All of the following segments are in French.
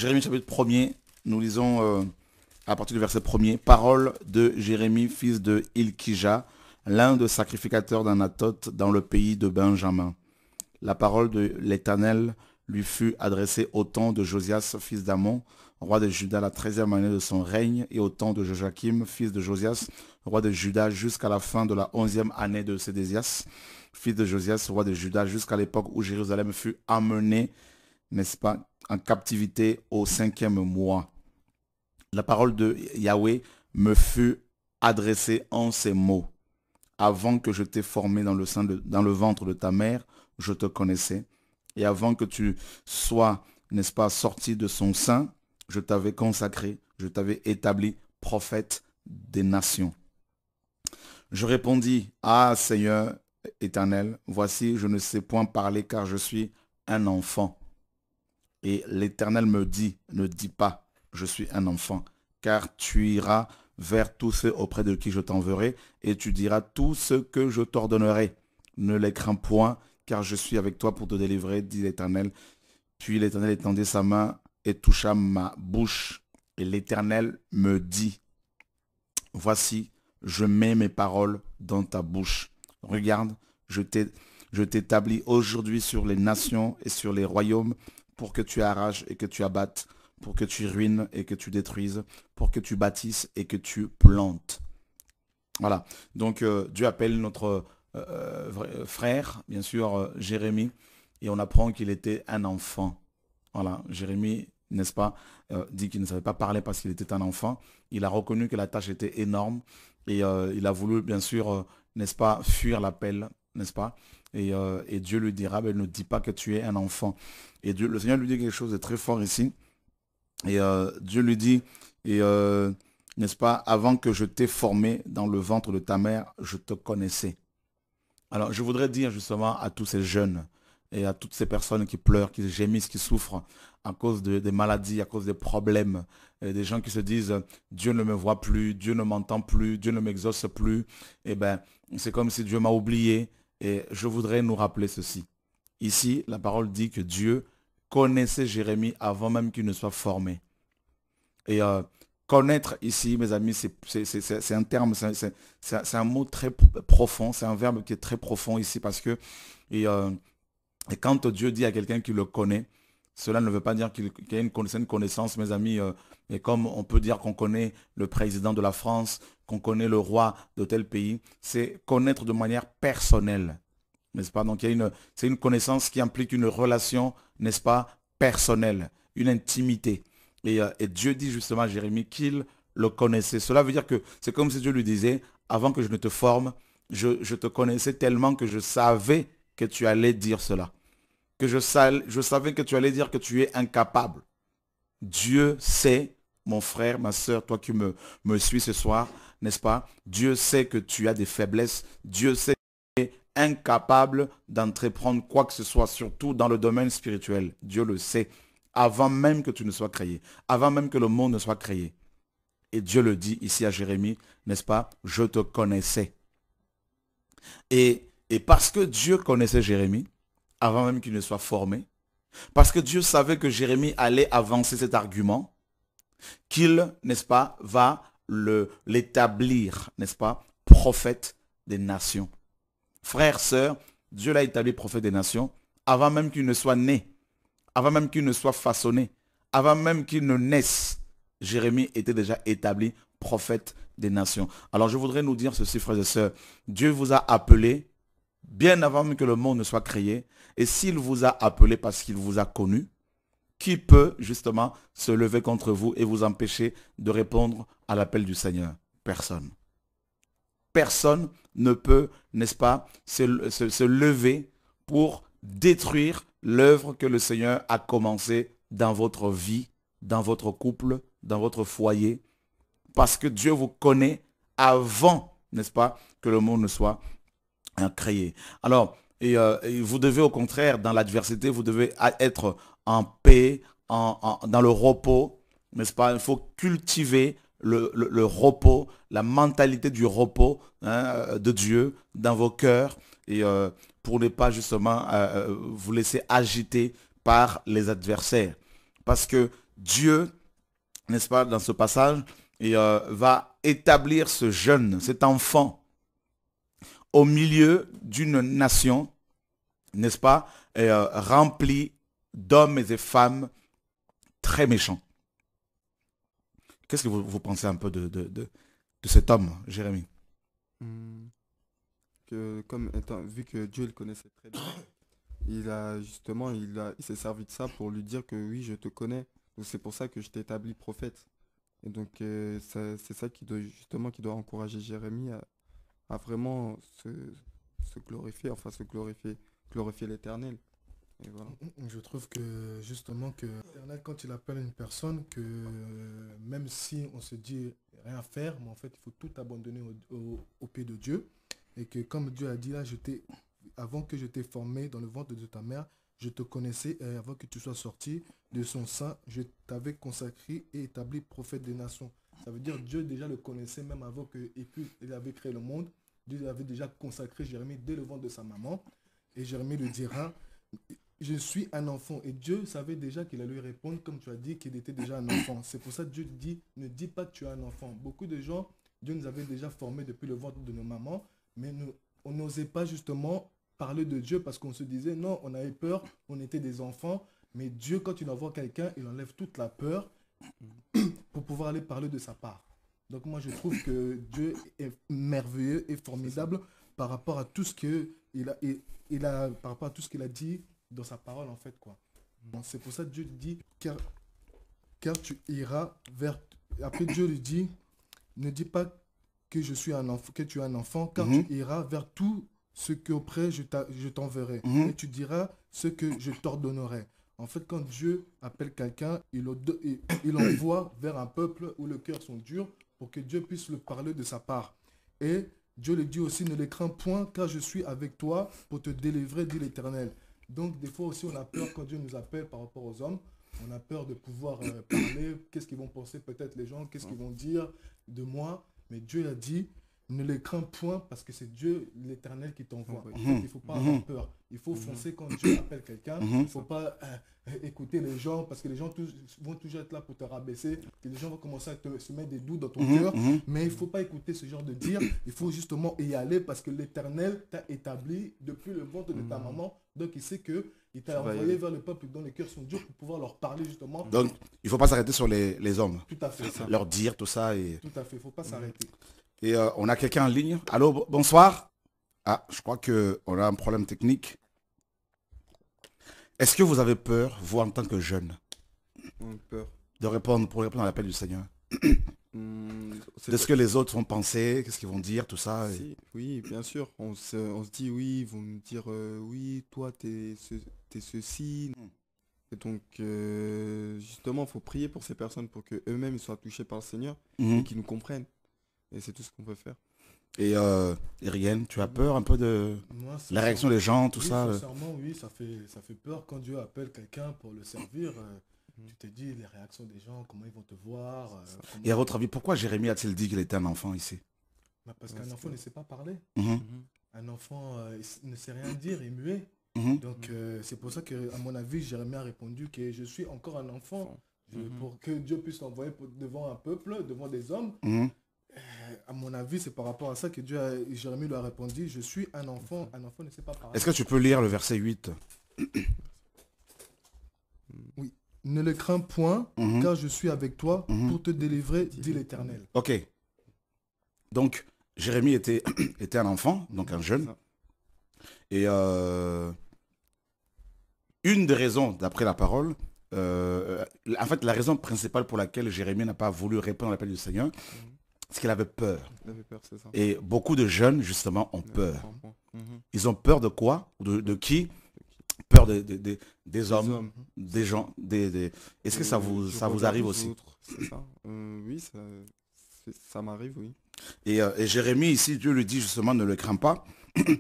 Jérémie chapitre 1er, nous lisons à partir du verset 1er. Parole de Jérémie, fils de Hilkija, l'un des sacrificateurs d'Anathoth dans le pays de Benjamin. La parole de l'Éternel lui fut adressée au temps de Josias, fils d'Amon, roi de Juda, la 13e année de son règne, et au temps de Joachim, fils de Josias, roi de Juda, jusqu'à la fin de la 11e année de Sédécias, fils de Josias, roi de Juda, jusqu'à l'époque où Jérusalem fut amenée, n'est-ce pas, en captivité au 5e mois. La parole de Yahweh me fut adressée en ces mots. Avant que je t'ai formé dans le ventre de ta mère, je te connaissais. Et avant que tu sois, n'est-ce pas, sorti de son sein, je t'avais consacré, je t'avais établi prophète des nations. Je répondis, ah Seigneur éternel, voici, je ne sais point parler car je suis un enfant. Et l'Éternel me dit, ne dis pas, je suis un enfant, car tu iras vers tous ceux auprès de qui je t'enverrai, et tu diras tout ce que je t'ordonnerai. Ne les crains point, car je suis avec toi pour te délivrer, dit l'Éternel. Puis l'Éternel étendit sa main et toucha ma bouche, et l'Éternel me dit, voici, je mets mes paroles dans ta bouche. Regarde, je t'établis aujourd'hui sur les nations et sur les royaumes, pour que tu arraches et que tu abattes, pour que tu ruines et que tu détruises, pour que tu bâtisses et que tu plantes. Voilà. Donc Dieu appelle notre frère, bien sûr, Jérémie, et on apprend qu'il était un enfant. Voilà. Jérémie, n'est-ce pas, dit qu'il ne savait pas parler parce qu'il était un enfant. Il a reconnu que la tâche était énorme et il a voulu, bien sûr, n'est-ce pas, fuir l'appel, n'est-ce pas? Et Dieu lui dira, ben, ne dis pas que tu es un enfant. Et Dieu, le Seigneur lui dit quelque chose de très fort ici. Et Dieu lui dit, n'est-ce pas, avant que je t'ai formé dans le ventre de ta mère, je te connaissais. Alors je voudrais dire justement à tous ces jeunes et à toutes ces personnes qui pleurent, qui gémissent, qui souffrent à cause des maladies, à cause des problèmes, et des gens qui se disent, Dieu ne me voit plus, Dieu ne m'entend plus, Dieu ne m'exauce plus. Eh bien, c'est comme si Dieu m'a oublié. Et je voudrais nous rappeler ceci. Ici, la parole dit que Dieu connaissait Jérémie avant même qu'il ne soit formé. Et connaître ici, mes amis, c'est un terme, c'est un mot très profond, c'est un verbe qui est très profond ici parce que, et quand Dieu dit à quelqu'un qu'il le connaît, cela ne veut pas dire qu'il y a une connaissance, mes amis, et comme on peut dire qu'on connaît le président de la France, qu'on connaît le roi de tel pays, c'est connaître de manière personnelle, n'est-ce pas? Donc c'est une connaissance qui implique une relation, n'est-ce pas, personnelle, une intimité. Et Dieu dit justement à Jérémie qu'il le connaissait. Cela veut dire que c'est comme si Dieu lui disait, avant que je ne te forme, je te connaissais tellement que je savais que tu allais dire cela. Que je savais que tu allais dire que tu es incapable. Dieu sait, mon frère, ma soeur, toi qui me suis ce soir, n'est-ce pas? Dieu sait que tu as des faiblesses. Dieu sait que tu es incapable d'entreprendre quoi que ce soit, surtout dans le domaine spirituel. Dieu le sait, avant même que tu ne sois créé, avant même que le monde ne soit créé. Et Dieu le dit ici à Jérémie, n'est-ce pas? Je te connaissais. Et parce que Dieu connaissait Jérémie, avant même qu'il ne soit formé, parce que Dieu savait que Jérémie allait avancer cet argument, qu'il, n'est-ce pas, va l'établir, n'est-ce pas, prophète des nations. Frères, sœurs, Dieu l'a établi prophète des nations avant même qu'il ne soit né, avant même qu'il ne soit façonné, avant même qu'il ne naisse. Jérémie était déjà établi prophète des nations. Alors je voudrais nous dire ceci, frères et sœurs, Dieu vous a appelé bien avant même que le monde ne soit créé. Et s'il vous a appelé parce qu'il vous a connu, qui peut justement se lever contre vous et vous empêcher de répondre à l'appel du Seigneur? Personne. Personne ne peut, n'est-ce pas, se lever pour détruire l'œuvre que le Seigneur a commencée dans votre vie, dans votre couple, dans votre foyer. Parce que Dieu vous connaît avant, n'est-ce pas, que le monde ne soit créé. Alors, et vous devez au contraire, dans l'adversité, vous devez être en paix, dans le repos, n'est-ce pas? Il faut cultiver le repos, la mentalité du repos, hein, de Dieu dans vos cœurs, et pour ne pas justement vous laisser agiter par les adversaires. Parce que Dieu, n'est-ce pas, dans ce passage, et, va établir ce jeune, cet enfant, au milieu d'une nation, n'est-ce pas, remplie d'hommes et de femmes très méchants. Qu'est-ce que vous pensez un peu de cet homme, Jérémie? Vu que Dieu le connaissait très bien, il s'est servi de ça pour lui dire que oui, je te connais. Donc c'est pour ça que je t'ai établi prophète. Et donc c'est ça qui doit encourager Jérémie à vraiment se glorifier, enfin glorifier l'Éternel. Et voilà. Je trouve que justement que l'Éternel, quand il appelle une personne, que même si on se dit rien faire, mais en fait il faut tout abandonner au pied de Dieu. Et que comme Dieu a dit là, avant que je t'ai formé dans le ventre de ta mère, je te connaissais, et avant que tu sois sorti de son sein, je t'avais consacré et établi prophète des nations. Ça veut dire Dieu déjà le connaissait même avant qu'il avait créé le monde. Dieu avait déjà consacré Jérémie dès le ventre de sa maman. Et Jérémie lui dira, je suis un enfant. Et Dieu savait déjà qu'il allait lui répondre, comme tu as dit, qu'il était déjà un enfant. C'est pour ça que Dieu dit, ne dis pas que tu es un enfant. Beaucoup de gens, Dieu nous avait déjà formés depuis le ventre de nos mamans, mais on n'osait pas justement parler de Dieu parce qu'on se disait, non, on avait peur, on était des enfants. Mais Dieu, quand il envoie quelqu'un, il enlève toute la peur pour pouvoir aller parler de sa part. Donc moi, je trouve que Dieu est merveilleux et formidable par rapport à tout ce par rapport à tout ce qu'il a dit dans sa parole, en fait, quoi. Bon, c'est pour ça que Dieu dit, car tu iras vers... Après, Dieu lui dit, ne dis pas que je suis un enfant, que tu es un enfant, car tu iras vers tout ce qu'auprès je t'enverrai. Et tu diras ce que je t'ordonnerai. En fait, quand Dieu appelle quelqu'un, il envoie vers un peuple où le cœur sont durs pour que Dieu puisse le parler de sa part. Et Dieu lui dit aussi, ne les crains point, car je suis avec toi pour te délivrer, dit l'Éternel. Donc, des fois aussi, on a peur quand Dieu nous appelle par rapport aux hommes. On a peur de pouvoir parler. Qu'est-ce qu'ils vont penser peut-être les gens? Qu'est-ce qu'ils vont dire de moi? Mais Dieu a dit, ne les crains point parce que c'est Dieu, l'Éternel, qui t'envoie. Il ne faut pas avoir peur. Il faut foncer quand Dieu appelle quelqu'un. Il ne faut pas écouter les gens parce que les gens vont toujours être là pour te rabaisser. Et les gens vont commencer à se mettre des doutes dans ton cœur. Mais il ne faut pas écouter ce genre de dire. Il faut justement y aller parce que l'Éternel t'a établi depuis le ventre de ta maman. Donc il sait qu'il t'a envoyé vers le peuple dont les cœurs sont durs pour pouvoir leur parler justement. Donc il ne faut pas s'arrêter sur les hommes. Tout à fait. Leur dire tout ça. Tout à fait, il ne faut pas s'arrêter. Et on a quelqu'un en ligne. Allô, bonsoir. Ah, je crois qu'on a un problème technique. Est-ce que vous avez peur, vous en tant que jeune, Peur. pour répondre à l'appel du Seigneur? De ce que les autres vont penser, qu'est-ce qu'ils vont dire, tout ça. Oui, bien sûr. On se dit, oui, ils vont nous dire, oui, toi, t'es ceci. Et donc, justement, il faut prier pour ces personnes pour qu'eux-mêmes soient touchés par le Seigneur et qu'ils nous comprennent. Et c'est tout ce qu'on peut faire. Et Rien, tu as peur un peu de la réaction des gens, tout ça? Sincèrement, oui, ça fait peur quand Dieu appelle quelqu'un pour le servir. Tu te dis les réactions des gens, comment ils vont te voir. Et à votre avis, pourquoi Jérémie a-t-il dit qu'il était un enfant ici? Parce qu'un enfant ne sait pas parler. Un enfant ne sait rien dire, il est muet. Donc c'est pour ça qu'à mon avis, Jérémie a répondu que je suis encore un enfant. Pour que Dieu puisse l'envoyer devant un peuple, devant des hommes. À mon avis, c'est par rapport à ça que Jérémie lui a répondu, je suis un enfant ne sait pas parler. Est-ce que tu peux lire le verset 8? Oui. Ne le crains point, car je suis avec toi pour te délivrer, dit l'Éternel. Ok. Donc, Jérémie était un enfant, donc un jeune. Et une des raisons, d'après la parole, en fait, la raison principale pour laquelle Jérémie n'a pas voulu répondre à l'appel du Seigneur, c'est qu'il avait peur. C'est ça. Et beaucoup de jeunes, justement, ont peur. Ils ont peur de quoi? De qui? Peur des hommes, des gens. Est-ce que ça vous arrive aussi? C'est ça. Oui, ça m'arrive, oui. Et Jérémie, ici, Dieu lui dit justement, ne le crains pas,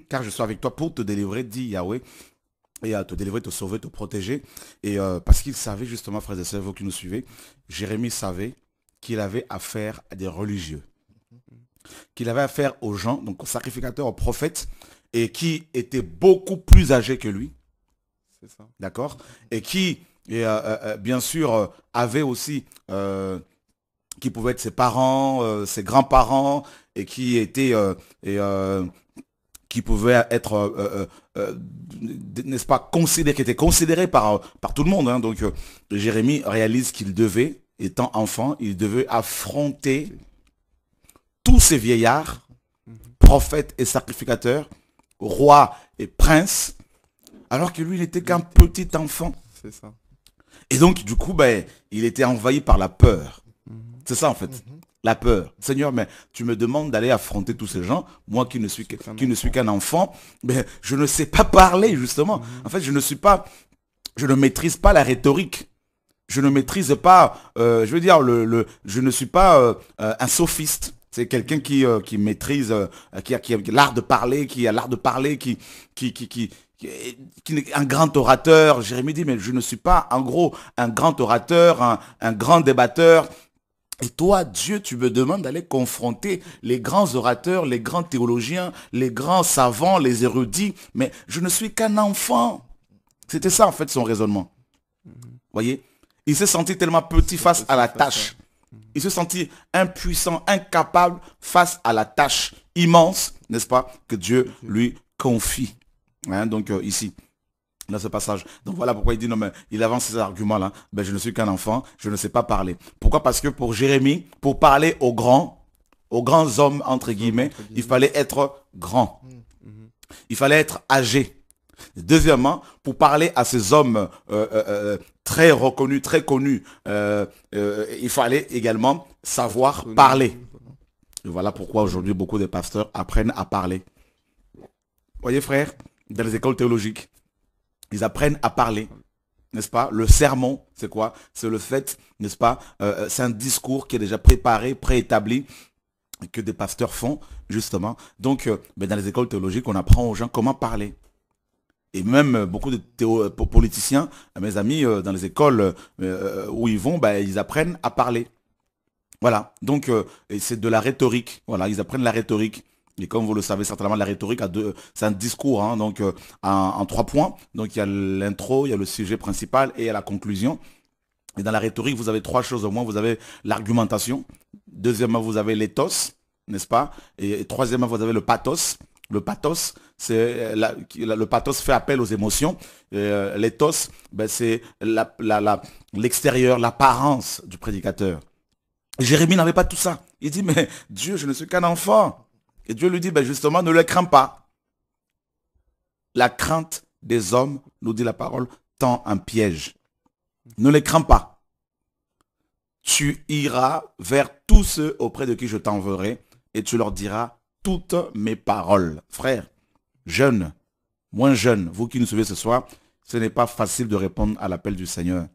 car je suis avec toi pour te délivrer, dit Yahweh. Et à te délivrer, te sauver, te protéger. Et parce qu'il savait justement, frères et sœurs, vous qui nous suivez, Jérémie savait qu'il avait affaire à des religieux, qu'il avait affaire aux gens, donc aux sacrificateurs, aux prophètes, et qui étaient beaucoup plus âgés que lui. C'est ça. D'accord? Et qui et bien sûr avait aussi qui pouvaient être ses parents, ses grands-parents, et qui étaient qui pouvaient être n'est-ce pas considérés, qui étaient considérés par tout le monde, hein. Donc Jérémie réalise qu'il devait, étant enfant, il devait affronter tous ces vieillards, prophètes et sacrificateurs, rois et princes, alors que lui, il n'était qu'un petit enfant. C'est ça. Et donc, du coup, ben, il était envahi par la peur. C'est ça, en fait. La peur. Seigneur, mais tu me demandes d'aller affronter tous ces gens, moi qui ne suis qu'un enfant, mais je ne sais pas parler, justement. En fait, je ne maîtrise pas la rhétorique. Je ne maîtrise pas, je veux dire, je ne suis pas un sophiste. C'est quelqu'un qui maîtrise, qui a l'art de parler, qui a l'art de parler, qui est un grand orateur. Jérémie dit, mais je ne suis pas, en gros, un grand orateur, un grand débatteur. Et toi, Dieu, tu me demandes d'aller confronter les grands orateurs, les grands théologiens, les grands savants, les érudits, mais je ne suis qu'un enfant. C'était ça, en fait, son raisonnement. Voyez? Il s'est senti tellement petit face à la tâche. Il se sentit impuissant, incapable face à la tâche immense, n'est-ce pas, que Dieu lui confie. Hein, donc ici, dans ce passage. Donc voilà pourquoi il dit, non mais il avance ces arguments-là. Ben, je ne suis qu'un enfant, je ne sais pas parler. Pourquoi? Parce que pour Jérémie, pour parler aux grands hommes, entre guillemets, il fallait être grand. Il fallait être âgé. Deuxièmement, pour parler à ces hommes très reconnus, très connus, il fallait également savoir parler. Et voilà pourquoi aujourd'hui beaucoup de pasteurs apprennent à parler. Voyez frère, dans les écoles théologiques, ils apprennent à parler, n'est-ce pas? Le sermon, c'est quoi? C'est le fait, n'est-ce pas? C'est un discours qui est déjà préparé, préétabli, que des pasteurs font, justement. Donc, dans les écoles théologiques, on apprend aux gens comment parler. Et même beaucoup de politiciens, mes amis, dans les écoles où ils vont, ils apprennent à parler. Voilà, donc c'est de la rhétorique. Voilà, ils apprennent la rhétorique. Et comme vous le savez certainement, la rhétorique c'est un discours, hein, donc en 3 points. Donc il y a l'intro, il y a le sujet principal et il y a la conclusion. Et dans la rhétorique, vous avez 3 choses au moins. Vous avez l'argumentation. Deuxièmement, vous avez l'éthos, n'est-ce pas? Et troisièmement, vous avez le pathos. Le pathos, c'est le pathos fait appel aux émotions. L'éthos, c'est l'extérieur, l'apparence du prédicateur. Jérémie n'avait pas tout ça. Il dit, mais Dieu, je ne suis qu'un enfant. Et Dieu lui dit, justement, ne le crains pas. La crainte des hommes, nous dit la parole, tend un piège. Ne les crains pas. Tu iras vers tous ceux auprès de qui je t'enverrai et tu leur diras toutes mes paroles. Frères, jeunes, moins jeunes, vous qui nous suivez ce soir, ce n'est pas facile de répondre à l'appel du Seigneur.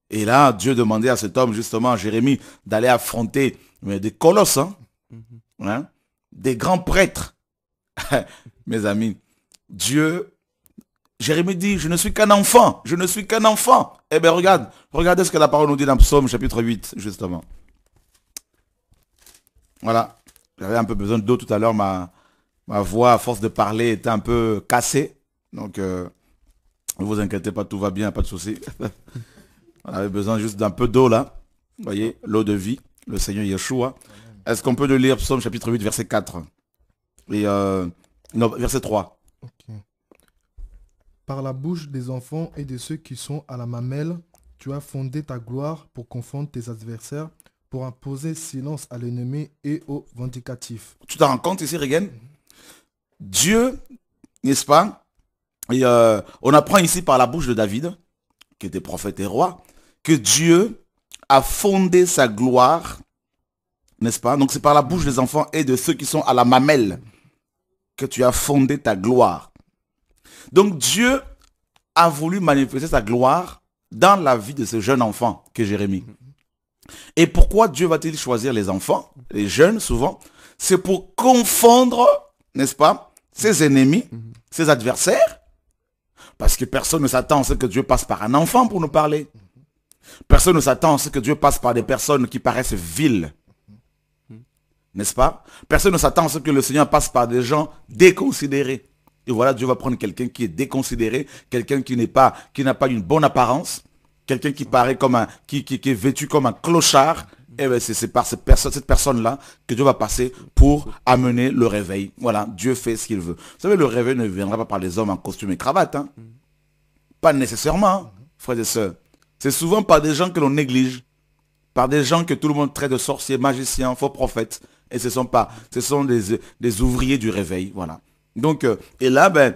Et là, Dieu demandait à cet homme, justement, Jérémie, d'aller affronter des colosses, hein, des grands prêtres. Mes amis, Jérémie dit, je ne suis qu'un enfant, je ne suis qu'un enfant. Eh bien, regardez ce que la parole nous dit dans Psaume chapitre 8, justement. Voilà, j'avais un peu besoin d'eau tout à l'heure, ma voix, à force de parler, était un peu cassée. Donc, ne vous inquiétez pas, tout va bien, pas de souci. On avait besoin juste d'un peu d'eau là. Vous voyez, l'eau de vie, le Seigneur Yeshua. Est-ce qu'on peut le lire, Psaume chapitre 8, verset 4 et non, verset 3. Okay. Par la bouche des enfants et de ceux qui sont à la mamelle, tu as fondé ta gloire pour confondre tes adversaires, pour imposer silence à l'ennemi et aux vindicatifs. Tu t'en rends compte ici, Regen? Dieu, n'est-ce pas? Et on apprend ici par la bouche de David, qui était prophète et roi, que Dieu a fondé sa gloire, n'est-ce pas? Donc c'est par la bouche des enfants et de ceux qui sont à la mamelle que tu as fondé ta gloire. Donc Dieu a voulu manifester sa gloire dans la vie de ce jeune enfant qu'est Jérémie. Et pourquoi Dieu va-t-il choisir les enfants, les jeunes souvent? C'est pour confondre, n'est-ce pas, ses ennemis, ses adversaires. Parce que personne ne s'attend à ce que Dieu passe par un enfant pour nous parler. Personne ne s'attend à ce que Dieu passe par des personnes qui paraissent viles. N'est-ce pas? Personne ne s'attend à ce que le Seigneur passe par des gens déconsidérés. Et voilà, Dieu va prendre quelqu'un qui est déconsidéré, quelqu'un qui n'a pas une bonne apparence, quelqu'un qui paraît comme qui est vêtu comme un clochard. Et bien c'est par cette personne-là que Dieu va passer pour amener le réveil. Voilà, Dieu fait ce qu'il veut. Vous savez, le réveil ne viendra pas par les hommes en costume et cravate. Hein. Pas nécessairement, hein, frères et sœurs. C'est souvent par des gens que l'on néglige, par des gens que tout le monde traite de sorciers, magiciens, faux prophètes. Et ce sont des ouvriers du réveil. Voilà. Donc, et là, ben,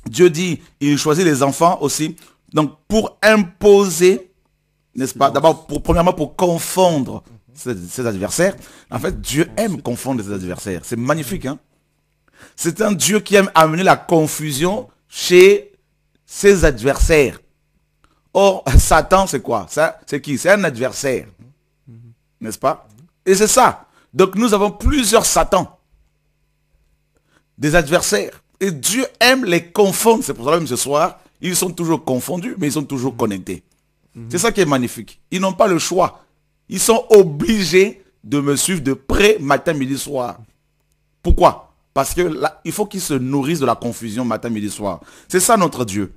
Dieu dit, il choisit les enfants aussi. Donc, pour imposer, n'est-ce pas? D'abord, premièrement, pour confondre ses adversaires. En fait, Dieu aime confondre ses adversaires. C'est magnifique, hein? C'est un Dieu qui aime amener la confusion chez ses adversaires. Or, Satan, c'est quoi? C'est qui? C'est un adversaire. N'est-ce pas? Et c'est ça. Donc, nous avons plusieurs Satans. Des adversaires. Et Dieu aime les confondre. C'est pour ça même ce soir, ils sont toujours confondus, mais ils sont toujours connectés. C'est ça qui est magnifique. Ils n'ont pas le choix. Ils sont obligés de me suivre de près matin, midi, soir. Pourquoi? Parce que là, il faut qu'ils se nourrissent de la confusion matin, midi, soir. C'est ça notre Dieu.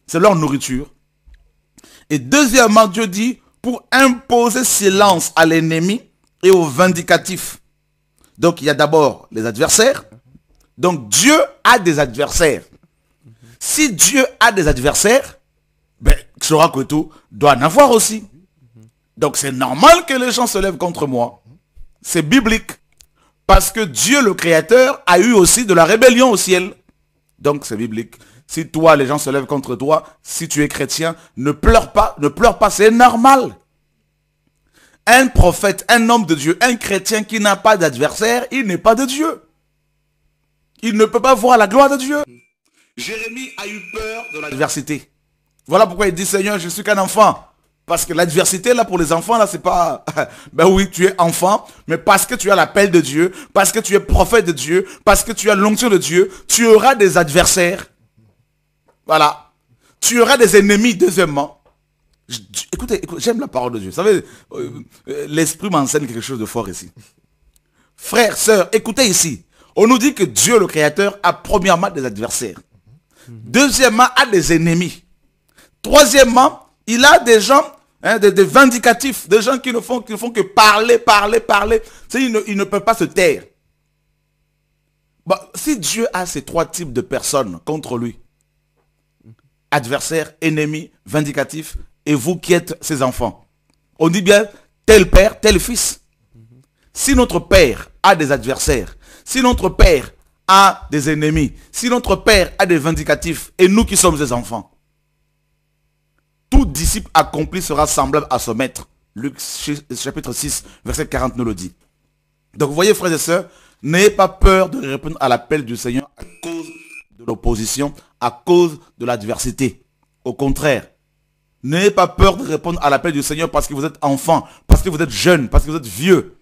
C'est leur nourriture. Et deuxièmement, Dieu dit, pour imposer silence à l'ennemi et aux vindicatifs. Donc, il y a d'abord les adversaires. Donc, Dieu a des adversaires. Si Dieu a des adversaires, ben, Xorakoto doit en avoir aussi. Donc c'est normal que les gens se lèvent contre moi. C'est biblique. Parce que Dieu le Créateur a eu aussi de la rébellion au ciel. Donc c'est biblique. Si toi, les gens se lèvent contre toi, si tu es chrétien, ne pleure pas, c'est normal. Un prophète, un homme de Dieu, un chrétien qui n'a pas d'adversaire, il n'est pas de Dieu. Il ne peut pas voir la gloire de Dieu. Jérémie a eu peur de l'adversité. Voilà pourquoi il dit, Seigneur, je suis qu'un enfant. Parce que l'adversité, là, pour les enfants, là, c'est pas... Ben oui, tu es enfant, mais parce que tu as l'appel de Dieu, parce que tu es prophète de Dieu, parce que tu as l'onction de Dieu, tu auras des adversaires. Voilà. Tu auras des ennemis, deuxièmement. Écoutez, j'aime la parole de Dieu. Vous savez, l'esprit m'enseigne quelque chose de fort ici. Frères, sœurs, écoutez ici. On nous dit que Dieu, le Créateur, a premièrement des adversaires. Deuxièmement, a des ennemis. Troisièmement, il a des gens, hein, des vindicatifs, des gens qui ne font que parler. Ils ne peuvent pas se taire. Bon, si Dieu a ces trois types de personnes contre lui, adversaires, ennemis, vindicatifs, et vous qui êtes ses enfants, on dit bien tel père, tel fils. Si notre père a des adversaires, si notre père a des ennemis, si notre père a des vindicatifs, et nous qui sommes ses enfants, tout disciple accompli sera semblable à son maître. Luc chapitre 6, verset 40 nous le dit. Donc vous voyez, frères et sœurs, n'ayez pas peur de répondre à l'appel du Seigneur à cause de l'opposition, à cause de l'adversité. Au contraire, n'ayez pas peur de répondre à l'appel du Seigneur parce que vous êtes enfant, parce que vous êtes jeune, parce que vous êtes vieux,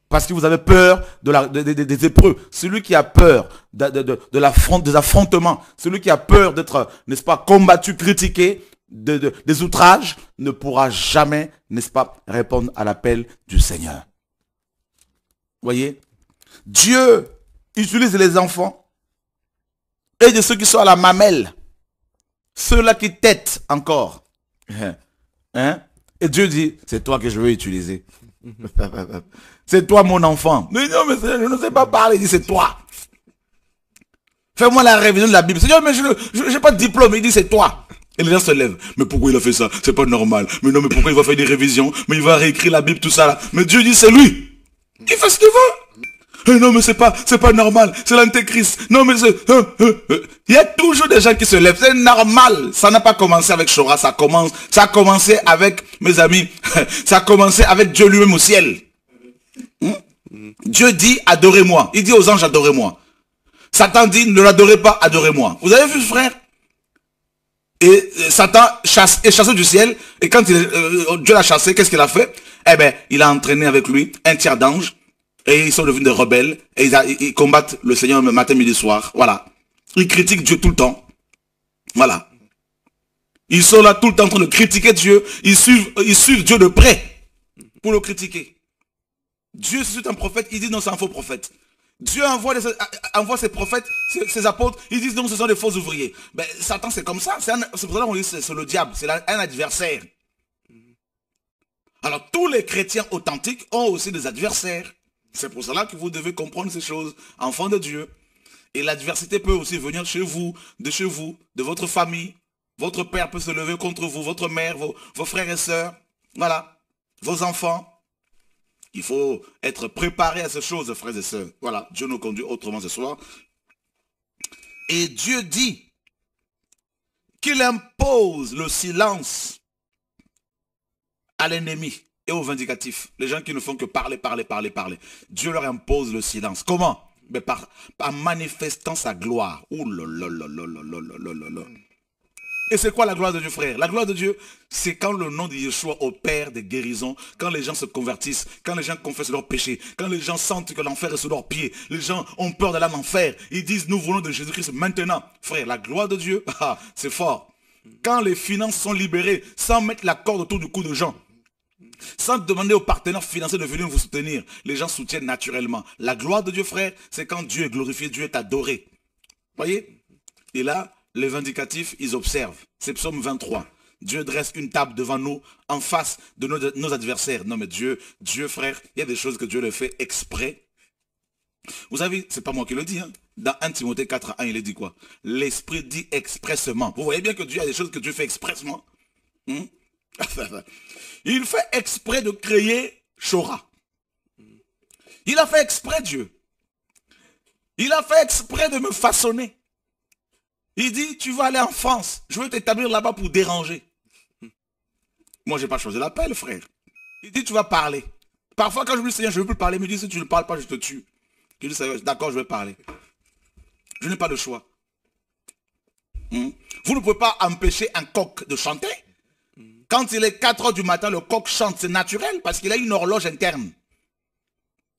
parce que vous avez peur des épreuves. Celui qui a peur des affrontements, celui qui a peur d'être, n'est-ce pas, combattu, critiqué, des outrages, ne pourra jamais, n'est-ce pas, répondre à l'appel du Seigneur. Voyez, Dieu utilise les enfants et de ceux qui sont à la mamelle, ceux-là qui têtent encore. Hein? Et Dieu dit, c'est toi que je veux utiliser. C'est toi mon enfant. Mais non, mais je ne sais pas parler. Il dit, c'est toi. Fais-moi la révision de la Bible. Seigneur, mais je n'ai pas de diplôme. Il dit, c'est toi. Et les gens se lèvent. Mais pourquoi il a fait ça? C'est pas normal. Mais non, mais pourquoi il va faire des révisions? Mais il va réécrire la Bible, tout ça là. Mais Dieu dit, c'est lui. Il fait ce qu'il veut. Et non, mais c'est pas normal. C'est l'antéchrist. Non, mais c'est... Il y a toujours des gens qui se lèvent. C'est normal. Ça n'a pas commencé avec Chora. Ça a commencé avec, mes amis, ça a commencé avec Dieu lui-même au ciel. Dieu dit, adorez-moi. Il dit aux anges, adorez-moi. Satan dit, ne l'adorez pas, adorez-moi. Vous avez vu, frère? Et Satan est chassé du ciel. Et quand Dieu l'a chassé, qu'est-ce qu'il a fait? Eh bien, il a entraîné avec lui un tiers d'anges. Et ils sont devenus des rebelles. Et ils combattent le Seigneur le matin, midi, soir. Voilà. Ils critiquent Dieu tout le temps. Voilà. Ils sont là tout le temps en train de critiquer Dieu. Ils suivent Dieu de près pour le critiquer. Dieu suscite un prophète. Il dit non, c'est un faux prophète. Dieu envoie ses prophètes, ses apôtres, ils disent non, ce sont des faux ouvriers. Ben, Satan, c'est comme ça. C'est pour ça qu'on dit c'est le diable, c'est un adversaire. Alors, tous les chrétiens authentiques ont aussi des adversaires. C'est pour cela que vous devez comprendre ces choses, enfants de Dieu. Et l'adversité peut aussi venir chez vous, de votre famille. Votre père peut se lever contre vous, votre mère, vos frères et sœurs. Voilà, vos enfants. Il faut être préparé à ces choses, frères et sœurs. Voilà, Dieu nous conduit autrement ce soir. Et Dieu dit qu'il impose le silence à l'ennemi et aux vindicatifs. Les gens qui ne font que parler. Dieu leur impose le silence. Comment? Mais par manifestant sa gloire. Ouh là là là là là là là là. Et c'est quoi la gloire de Dieu, frère? La gloire de Dieu, c'est quand le nom de Yeshua opère des guérisons, quand les gens se convertissent, quand les gens confessent leurs péchés, quand les gens sentent que l'enfer est sous leurs pieds, les gens ont peur d'aller en enfer, ils disent nous voulons de Jésus-Christ maintenant. Frère, la gloire de Dieu, c'est fort. Quand les finances sont libérées, sans mettre la corde autour du cou de gens, sans demander aux partenaires financiers de venir vous soutenir, les gens soutiennent naturellement. La gloire de Dieu, frère, c'est quand Dieu est glorifié, Dieu est adoré. Voyez? Et là, les vindicatifs, ils observent. C'est Psaume 23. Dieu dresse une table devant nous, en face de nos adversaires. Non mais Dieu, frère, il y a des choses que Dieu le fait exprès. Vous savez, c'est pas moi qui le dis. Hein. Dans 1 Timothée 4:1, il est dit quoi? L'Esprit dit expressement. Vous voyez bien que Dieu a des choses que Dieu fait expressement. Il fait exprès de créer Shora. Il a fait exprès, Dieu. Il a fait exprès de me façonner. Il dit, tu vas aller en France. Je vais t'établir là-bas pour déranger. Moi, je n'ai pas choisi l'appel, frère. Il dit, tu vas parler. Parfois, quand je me dis, Seigneur, je ne veux plus parler, il me dit, si tu ne parles pas, je te tue. Je dis, d'accord, je vais parler. Je n'ai pas de choix. Vous ne pouvez pas empêcher un coq de chanter. Quand il est 4 heures du matin, le coq chante. C'est naturel parce qu'il a une horloge interne.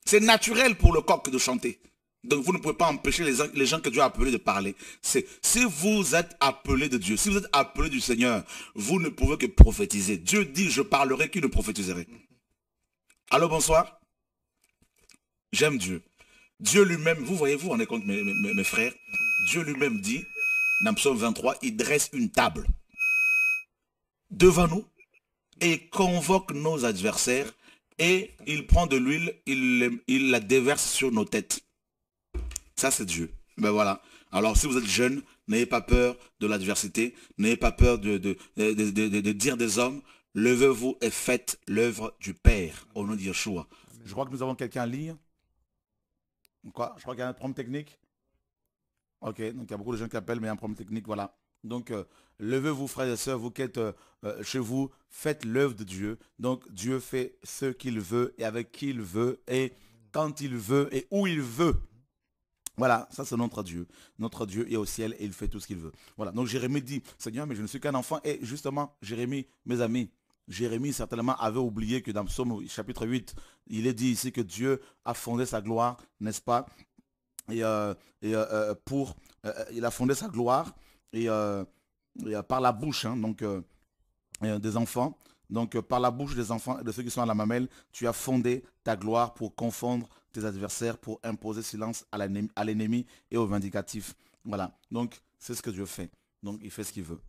C'est naturel pour le coq de chanter. Donc vous ne pouvez pas empêcher les gens que Dieu a appelés de parler. Si vous êtes appelés de Dieu, si vous êtes appelés du Seigneur, vous ne pouvez que prophétiser. Dieu dit, je parlerai, qui ne prophétiserait. Allô, bonsoir. J'aime Dieu. Dieu lui-même, vous voyez, vous rendez compte, mes frères, Dieu lui-même dit, dans Psaume 23, il dresse une table devant nous et convoque nos adversaires et il prend de l'huile, il la déverse sur nos têtes. Ça, c'est Dieu. Ben voilà. Alors, si vous êtes jeune, n'ayez pas peur de l'adversité. N'ayez pas peur de dire des hommes. Levez-vous et faites l'œuvre du Père au nom de Yeshua. Je crois que nous avons quelqu'un en ligne. Quoi? Je crois qu'il y a un problème technique. Ok, donc il y a beaucoup de gens qui appellent, mais il y a un problème technique, voilà. Donc, levez-vous, frères et sœurs, vous qui êtes chez vous, faites l'œuvre de Dieu. Donc, Dieu fait ce qu'il veut et avec qui il veut et quand il veut et où il veut. Voilà, ça c'est notre Dieu. Notre Dieu est au ciel et il fait tout ce qu'il veut. Voilà, donc Jérémie dit, Seigneur, mais je ne suis qu'un enfant. Et justement, Jérémie, mes amis, Jérémie certainement avait oublié que dans Psaume chapitre 8, il est dit ici que Dieu a fondé sa gloire, n'est-ce pas? Et, il a fondé sa gloire et par la bouche, hein, donc des enfants. Donc par la bouche des enfants et de ceux qui sont à la mamelle, tu as fondé ta gloire pour confondre tes adversaires, pour imposer silence à l'ennemi et aux vindicatifs. Voilà, donc c'est ce que Dieu fait. Donc il fait ce qu'il veut.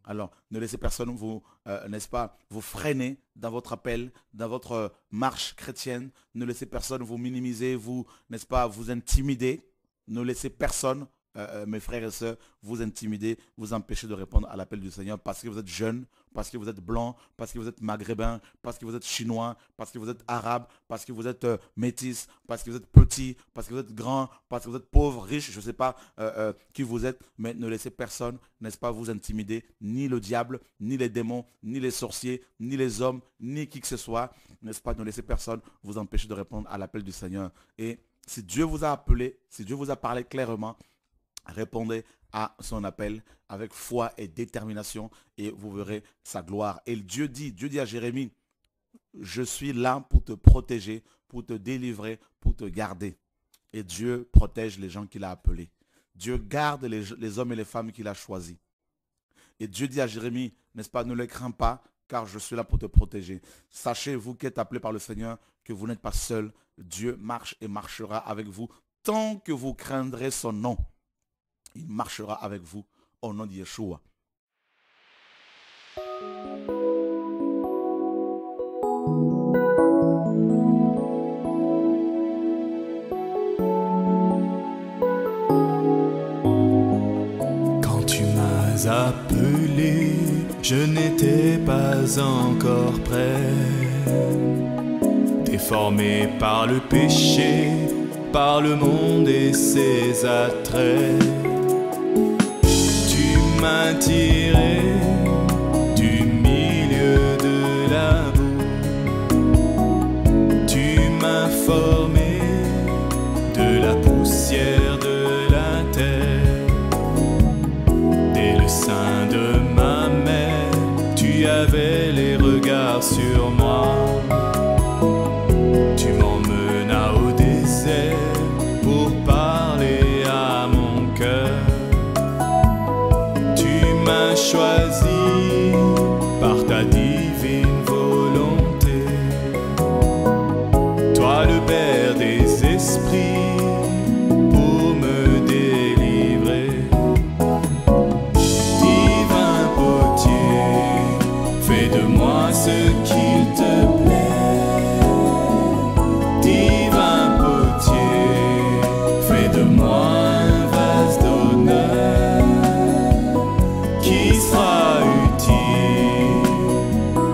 Alors ne laissez personne vous, n'est-ce pas, vous freiner dans votre appel, dans votre marche chrétienne. Ne laissez personne vous minimiser, vous, n'est-ce pas, vous intimider. Ne laissez personne, mes frères et sœurs, vous intimider, vous empêcher de répondre à l'appel du Seigneur parce que vous êtes jeune, parce que vous êtes blanc, parce que vous êtes maghrébin, parce que vous êtes chinois, parce que vous êtes arabe, parce que vous êtes métis, parce que vous êtes petit, parce que vous êtes grand, parce que vous êtes pauvre, riche, je ne sais pas qui vous êtes, mais ne laissez personne, n'est-ce pas, vous intimider, ni le diable, ni les démons, ni les sorciers, ni les hommes, ni qui que ce soit, n'est-ce pas, ne laissez personne vous empêcher de répondre à l'appel du Seigneur. Et si Dieu vous a appelé, si Dieu vous a parlé clairement, répondez à son appel avec foi et détermination et vous verrez sa gloire. Et Dieu dit à Jérémie, je suis là pour te protéger, pour te délivrer, pour te garder. Et Dieu protège les gens qu'il a appelés. Dieu garde les hommes et les femmes qu'il a choisis. Et Dieu dit à Jérémie, n'est-ce pas, ne les crains pas, car je suis là pour te protéger. Sachez, vous qui êtes appelés par le Seigneur, que vous n'êtes pas seul. Dieu marche et marchera avec vous tant que vous craindrez son nom, il marchera avec vous au nom de Yeshua. Quand tu m'as appelé, je n'étais pas encore prêt. Déformé par le péché, par le monde et ses attraits, tu m'as tiré du milieu de la boue. Tu m'as formé de la poussière de la terre. Dès le sein de ma mère, tu avais les regards sur moi. Tu m'emmenas au désert pour parler à mon cœur. Tu m'as choisi par ta divine volonté. Toi le Père des esprits, pour me délivrer. Divin potier, fais de moi ce qu'il te plaît. Divin potier, fais de moi un vase d'honneur qui sera utile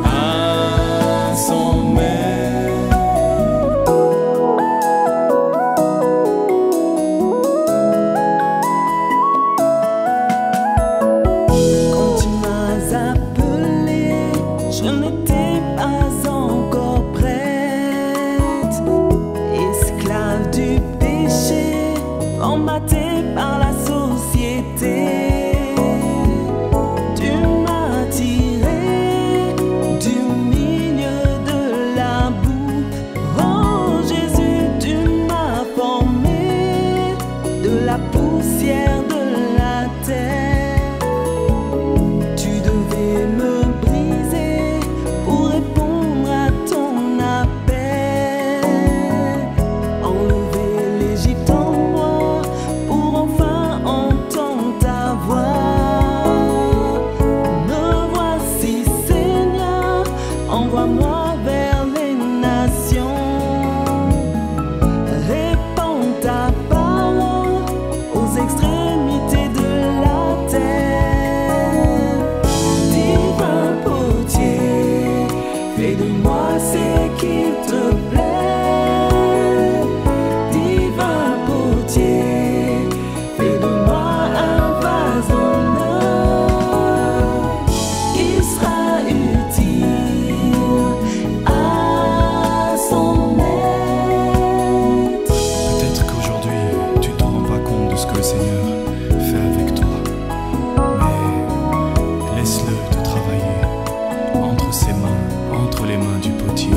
à son maître. Quand tu m'as appelé, je n'étais pas encore prête. Esclave du péché, formatée par la société. Tu m'as tiré du milieu de la boue. Oh Jésus, tu m'as formé de la poussière de la terre. Tu devais me briser pour répondre à ton appel. Enlever l'Égypte en moi pour enfin entendre ta voix. Me voici Seigneur, envoie-moi vers les nations. Répands ta parole aux extrémités de la terre. Divin potier, fais de moi ce qu'il te plaît. Divin potier, fais de moi un vase d'honneur qui sera utile à son maître. Peut-être qu'aujourd'hui tu te rends pas compte de ce que le Seigneur fait avec toi, mais laisse-le te travailler entre ses mains, entre les mains du potier.